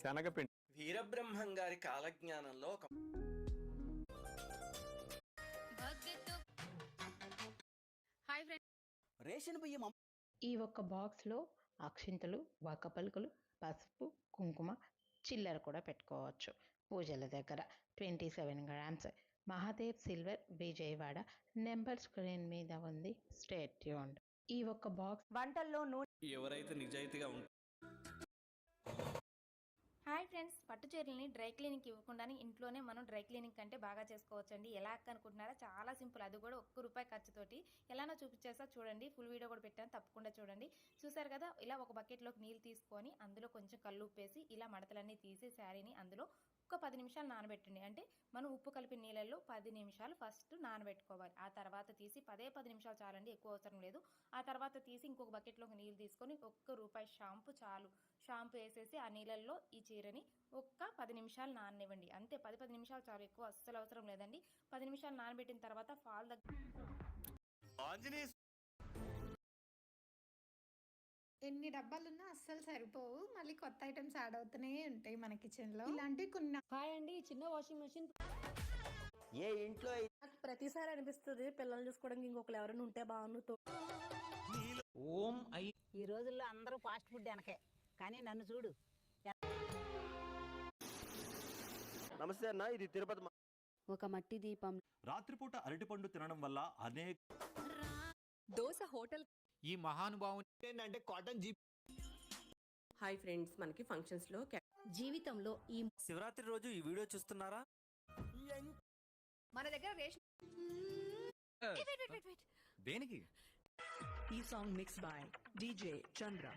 శనగపిండి. వీరబ్రహ్మం గారి కాలజ్ఞానంలో ఒక హాయ్ ఫ్రెండ్స్, రేషన్ బియ్యం ఈ ఒక్క బాక్స్లో అక్షింతలు, వక్క పలుకులు, పసుపు, కుంకుమ, చిల్లర కూడా పెట్టుకోవచ్చు. పూజల దగ్గర 27 grams. Mahadev silver, Vijayawada. Number screen మీద ఉంది. State tuned. ఈ ఒక్క బాక్స్ వంటల్లో నూనె. ఎవరైతే నిజాయితీగా ఉంటారో హాయ్ ఫ్రెండ్స్, పట్టు చీరలని డ్రై క్లీనింగ్ ఇవ్వకుండానే ఇంట్లోనే మనం డ్రై క్లీనింగ్ కంటే బాగా చేసుకోవచ్చండి. ఎలా అనుకుంటున్నారా? చాలా సింపుల్. అది కూడా ₹1 ఖర్చుతోటి ఎలానో చూపించేస్తా చూడండి. ఫుల్ వీడియో కూడా పెట్టాను, తప్పకుండా చూడండి. చూసారు కదా, ఇలా ఒక బకెట్లోకి నీళ్ళు తీసుకొని అందులో కొంచెం కళ్ళు ఉప్పేసి ఇలా మడతలన్నీ తీసి శారీని అందులో ఒక 10 నిమిషాలు నానబెట్టండి. అంటే మనం ఉప్పు కలిపిన నీళ్ళల్లో 10 నిమిషాలు ఫస్ట్ నానబెట్టుకోవాలి. ఆ తర్వాత తీసి 10 నిమిషాలు చాలండి, ఎక్కువ అవసరం లేదు. ఆ తర్వాత తీసి ఇంకొక బకెట్లోకి నీళ్ళు తీసుకొని ₹1 షాంపూ చాలు. షాంపూ వేసేసి ఆ నీళ్ళల్లో ఈ చీరని ఒక్క 10 నిమిషాలు నాననివ్వండి. అంతే, 10 నిమిషాలు చాలు, ఎక్కువ అస్సలు అవసరం లేదండి. 10 నిమిషాలు నానబెట్టిన తర్వాత ఫాల్ దగ్గర ఎన్ని డబ్బాలున్నా అస్సలు సరిపోవు. మళ్ళీ కొత్త ఐటమ్స్ యాడ్ అవుతూనే ఉంటాయి మన కిచెన్ లో. ఇలాంటివి కొన్ని హాయ్ అండి, చిన్న వాషింగ్ మెషిన్. ఏ ఇంట్లో నాకు ప్రతిసారి అనిపిస్తుంది పిల్లల్ని చూసుకోవడానికి ఇంకొకరు ఎవరైనా ఉంటే బాగుండు. ఈ రోజుల్లో అందరూ ఫాస్ట్ ఫుడ్ వెనకే, కానీ నన్ను చూడు. నమస్తే అన్న, ఇది తిరుపతి. ఒక మట్టి దీపం. రాత్రిపూట అరటిపండు తినడం వల్ల అనేక దోస హోటల్. ఈ మహానుభావుని ఏంటంటే కాటన్ జీప్. హాయ్ ఫ్రెండ్స్, మనకి ఫంక్షన్స్ లో జీవితంలో ఈ శివరాత్రి రోజు ఈ వీడియో చూస్తున్నారా? మన దగ్గర రేషన్. దేనికి? ఈ సాంగ్ మిక్స్ బై డీజే చంద్ర.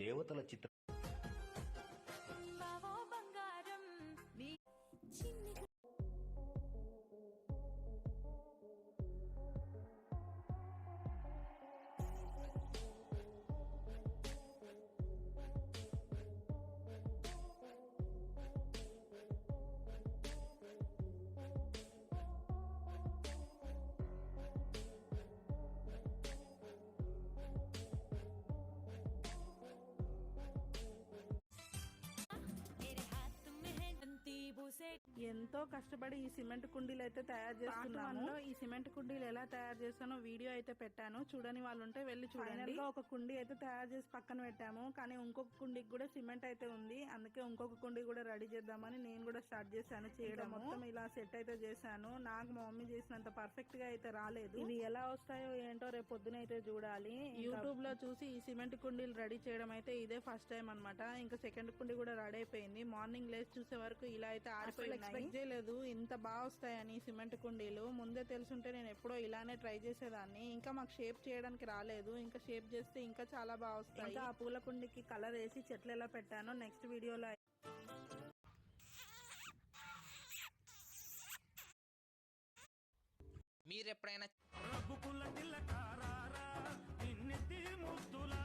దేవతల చిత్రం. ఎంతో కష్టపడి ఈ సిమెంట్ కుండీలు అయితే తయారు చేస్తున్నాను. ఈ సిమెంట్ కుండీలు ఎలా తయారు చేస్తానో వీడియో అయితే పెట్టాను, చూడని వాళ్ళు ఉంటే వెళ్ళి చూడండి. ఒక కుండీ అయితే తయారు చేసి పక్కన పెట్టాము, కానీ ఇంకొక కుండీకి కూడా సిమెంట్ అయితే ఉంది. అందుకే ఇంకొక కుండీ కూడా రెడీ చేద్దామని నేను కూడా స్టార్ట్ చేశాను చేయడం. మొత్తం ఇలా సెట్ అయితే చేశాను. నాకు మా మమ్మీ చేసినంత పర్ఫెక్ట్ గా అయితే రాలేదు. ఇవి ఎలా వస్తాయో ఏంటో రేపు పొద్దున అయితే చూడాలి. యూట్యూబ్ లో చూసి ఈ సిమెంట్ కుండీలు రెడీ చేయడం అయితే ఇదే ఫస్ట్ టైం అనమాట. ఇంకా సెకండ్ కుండీ కూడా రెడీ అయిపోయింది. మార్నింగ్ లేచి చూసే వరకు ఇలా అయితే ఎక్స్పెక్ట్ చేయలేదు ఇంత బాగా వస్తాయని సిమెంట్ కుండీలు. ముందే తెలుసుంటే నేను ఎప్పుడో ఇలానే ట్రై చేసేదాన్ని. ఇంకా మాకు షేప్ చేయడానికి రాలేదు, ఇంకా షేప్ చేస్తే ఇంకా చాలా బాగా వస్తాయి. ఇంకా ఆ పూల కుండీకి కలర్ వేసి చెట్లు ఎలా పెట్టానో నెక్స్ట్ వీడియోలో. మీరెప్పుడైనా రబ్బుకుల టిల్ల కారారా, నిన్నెత్తి ముద్దులా